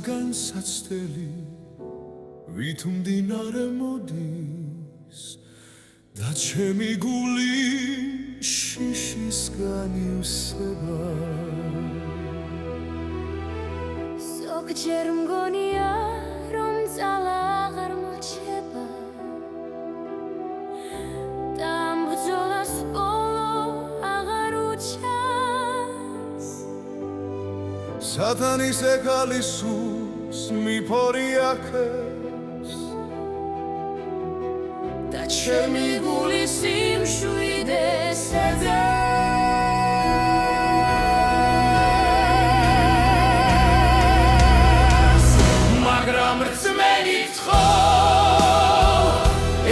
საგანსაცდელი ვით მდინარე მოდის და ჩემი გული შიშისგან ივსება ზოგჯერ მგონია რომ ძალა აღარ მოჩება და ამ ბრძოლას ბოლო აღარ უჩანს სათანის ეკალი სულს მიფორიაქებს და ჩემი გული სიმშვიდეს ეძებს მაგრამ რწმენით ხო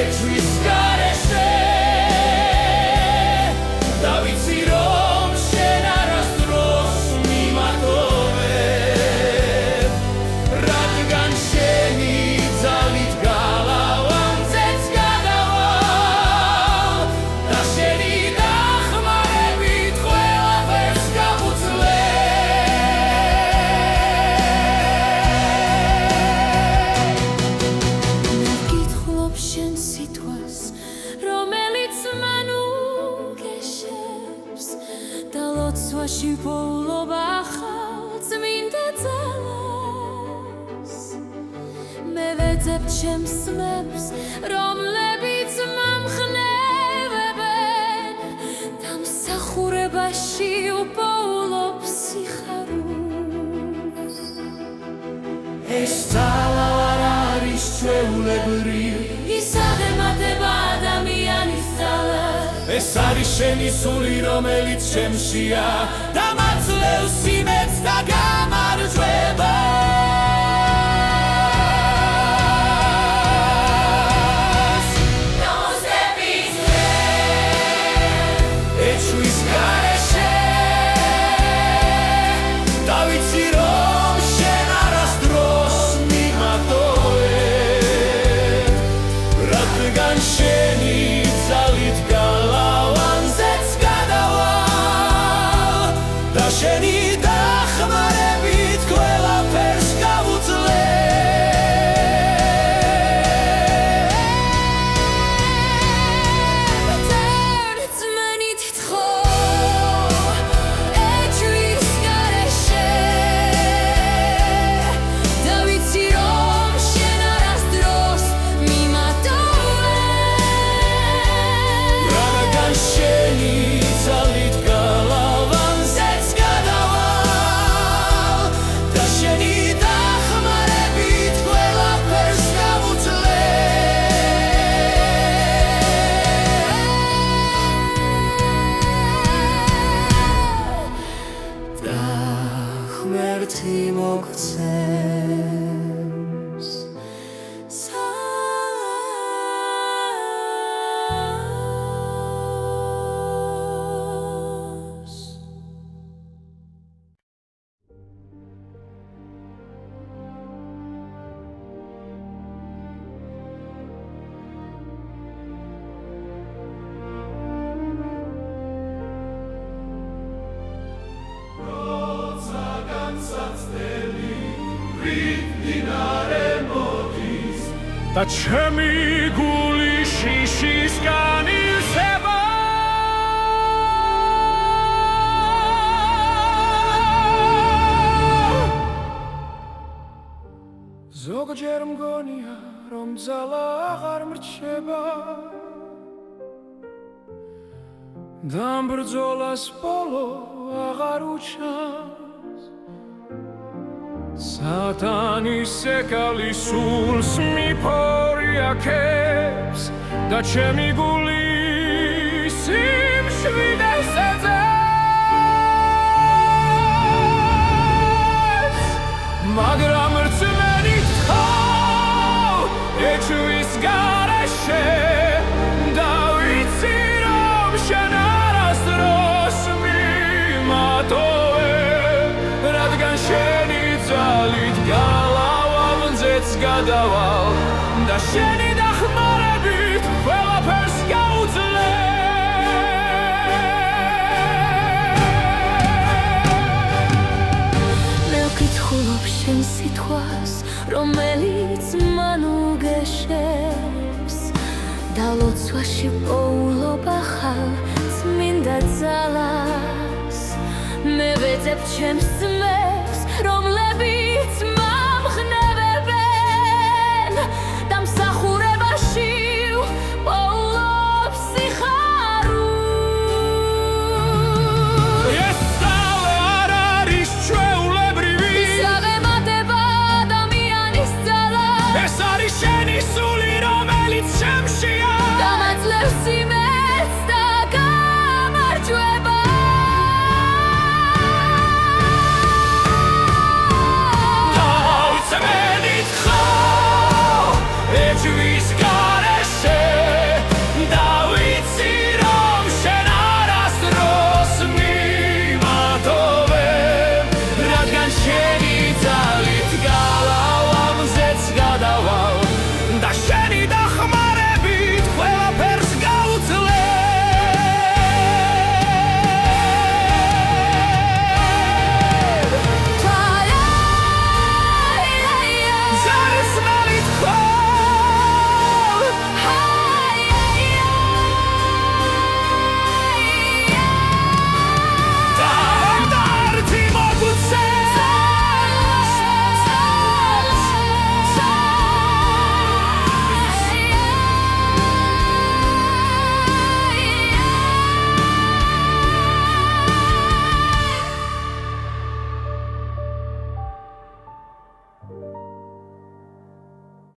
ეჭვის გარეშე და ვიცი რომ შენ არასდროს მიმატოვებ რადგან შენი ძალით გალავანზეც გადავალ და შენი დახმარებით ყველაფერს გავუძლებ შენ სიტყვას რომელიც მან უგეშებს და ლოცვაში პოულობ ახალ წმინდა ძალას მე ვეძებ ჩემს ძმებს რომლებიც მომხნევებენ და მსახურებაში უპოულობ სიხარულს ეს ძალა არ არის ჩვეულებრივი ის აღემატება ადამიანის ძალას ეს არის შენი სული რომელიც ჩემშია და მაძლევს იმედს და გამარჯვებას ნოზების ეჭვის გარეშე და ვიცი რომ შენ არასდროს მიმატოვებ რადგან შენი ძალით გალავანზეც გადავალ და შენი დახმარებით ყველაფერს გავუძლებ რწმენით ხო ეჭვის გარეშე და ვიცი რომ შენ არასდროს მიმატოვებ რადგან შენი ძალით გალავანზეც გადავალ და შენი დახმარებით ყველაფერს გავუძლებ და ღმერთი მოგცემს სას და ჩემი გული შიშისგან ივსება ზოგჯერ მგონია რომ ძალა აღარ მრჩება და ამ ბრძოლას ბოლო აღარ უჩანს სათანის ეკალი სულს მიფორიაქებს და ჩემი გული სიმშვიდეს ეძებს მაგრამ რწმენით ხო ეჭვის გარეშე და ვიცი რომ შენ არასდროს მიმატოვებ რადგან შენი ძალით გალავანზეც გადავალ და შენი დახმარებით ყველაფერს გავუძლებ მე ვკითხულობ შენ სიტყვას რომელიც მან უგეშებს და ლოცვაში პოულობა ხარ წმინდა ძალას მე ვეძებ ჩემს ძმებს რომლებიც